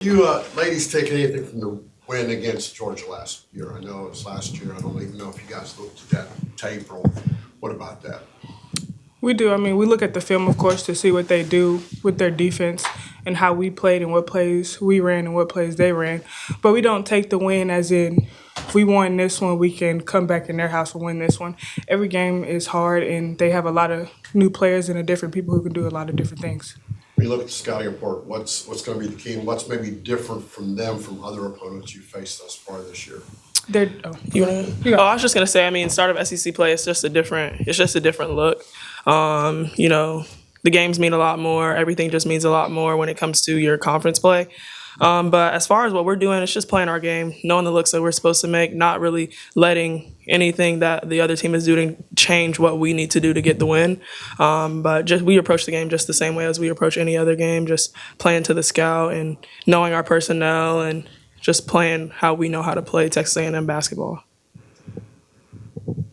You ladies take anything from the win against Georgia last year? I know it was last year. I don't even know if you guys looked at that tape or what about that? We do. I mean, we look at the film, of course, to see what they do with their defense and how we played and what plays we ran and what plays they ran. But we don't take the win as in if we won this one, we can come back in their house and win this one. Every game is hard, and they have a lot of new players and different people who can do a lot of different things. When you look at the scouting report, what's going to be the key and what's maybe different from them from other opponents you faced thus far this year? I was just gonna say. I mean, start of SEC play. It's just a different look. The games mean a lot more. Everything just means a lot more when it comes to your conference play. But as far as what we're doing, it's just playing our game, knowing the looks that we're supposed to make, not really letting anything that the other team is doing change what we need to do to get the win. But just we approach the game just the same way as we approach any other game, just playing to the scout and knowing our personnel and just playing how we know how to play Texas A&M basketball.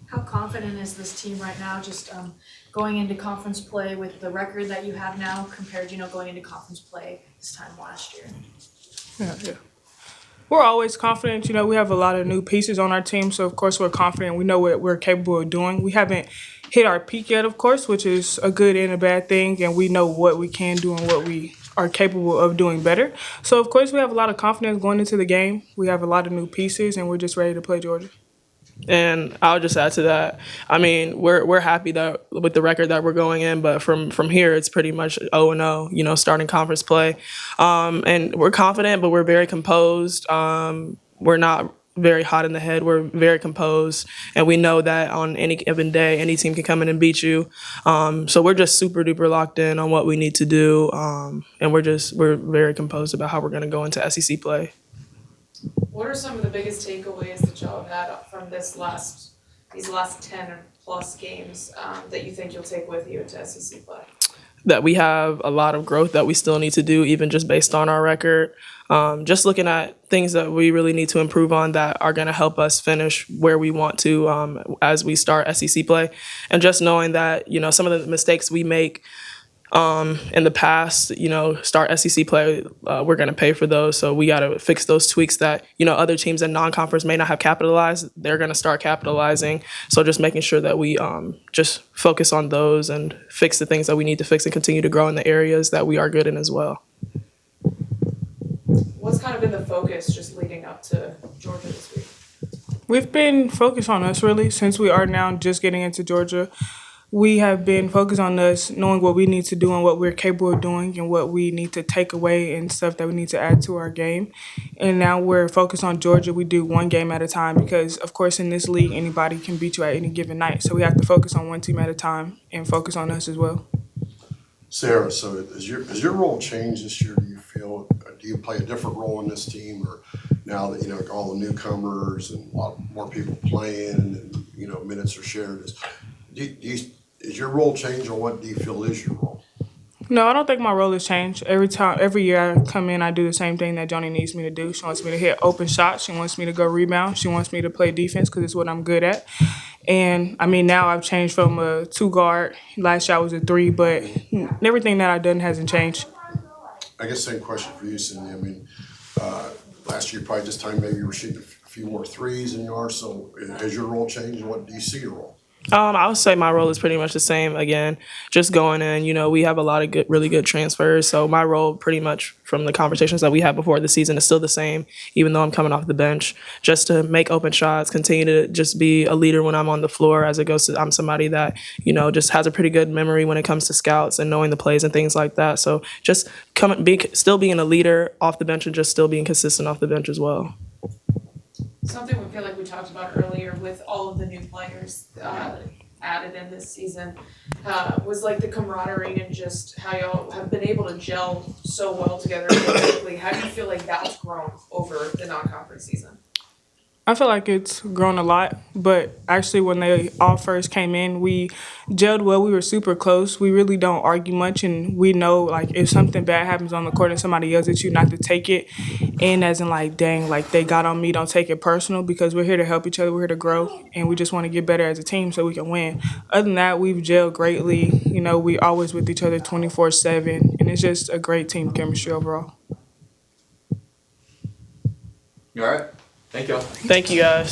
How confident is this team right now, just going into conference play with the record that you have now compared, going into conference play this time last year? Yeah. We're always confident. We have a lot of new pieces on our team, so of course we're confident. We know what we're capable of doing. We haven't hit our peak yet, of course, which is a good and a bad thing, and we know what we can do and what we are capable of doing better. So, of course, we have a lot of confidence going into the game. We have a lot of new pieces, and we're just ready to play Georgia. And I'll just add to that. I mean, we're happy that with the record that we're going in, but from here it's pretty much 0-0. Starting conference play, and we're confident, but we're very composed. We're not very hot in the head. We're very composed, and we know that on any given day, any team can come in and beat you. So we're just super duper locked in on what we need to do, and we're very composed about how we're going to go into SEC play. What are some of the biggest takeaways that y'all have had from these last 10 or plus games that you think you'll take with you into SEC play? That we have a lot of growth that we still need to do, even just based on our record. Just looking at things that we really need to improve on that are going to help us finish where we want to as we start SEC play. And just knowing that, some of the mistakes we make in the past, start SEC play, we're going to pay for those. So we got to fix those tweaks that, other teams in non-conference may not have capitalized. They're going to start capitalizing. So just making sure that we just focus on those and fix the things that we need to fix and continue to grow in the areas that we are good in as well. What's kind of been the focus just leading up to Georgia this week? We've been focused on us, really, since we are now just getting into Georgia. We have been focused on us, knowing what we need to do and what we're capable of doing and what we need to take away and stuff that we need to add to our game. And now we're focused on Georgia. We do one game at a time because, of course, in this league, anybody can beat you at any given night. So we have to focus on one team at a time and focus on us as well. Sarah, so has your role changed this year? Do you play a different role in this team, or now that all the newcomers and a lot more people playing and minutes are shared? Is your role changed, or what do you feel is your role? No, I don't think my role has changed. Every year I come in, I do the same thing that Joni needs me to do. She wants me to hit open shots. She wants me to go rebound. She wants me to play defense because it's what I'm good at. And, now I've changed from a 2-guard. Last year I was a 3, but everything that I've done hasn't changed. I guess same question for you, Cindy. Last year probably this time maybe you were shooting a few more threes than you are. So has your role changed, and what do you see your role? I would say my role is pretty much the same. Again, just going in, we have a lot of really good transfers. So my role pretty much from the conversations that we had before the season is still the same, even though I'm coming off the bench, just to make open shots, continue to just be a leader when I'm on the floor as it goes to, I'm somebody that, just has a pretty good memory when it comes to scouts and knowing the plays and things like that. So just still being a leader off the bench and just still being consistent off the bench as well. Something we feel like we talked about earlier with all of the new players added in this season was like the camaraderie and just how y'all have been able to gel so well together quickly. How do you feel like that's grown over the non-conference season? I feel like it's grown a lot, but actually when they all first came in, we gelled well. We were super close. We really don't argue much, and we know, like, if something bad happens on the court and somebody yells at you, not to take it in as in, like, dang, like, they got on me, don't take it personal, because we're here to help each other, we're here to grow, and we just want to get better as a team so we can win. Other than that, we've gelled greatly. We always with each other 24/7, and it's just a great team chemistry overall. All right. Thank y'all. Thank you guys.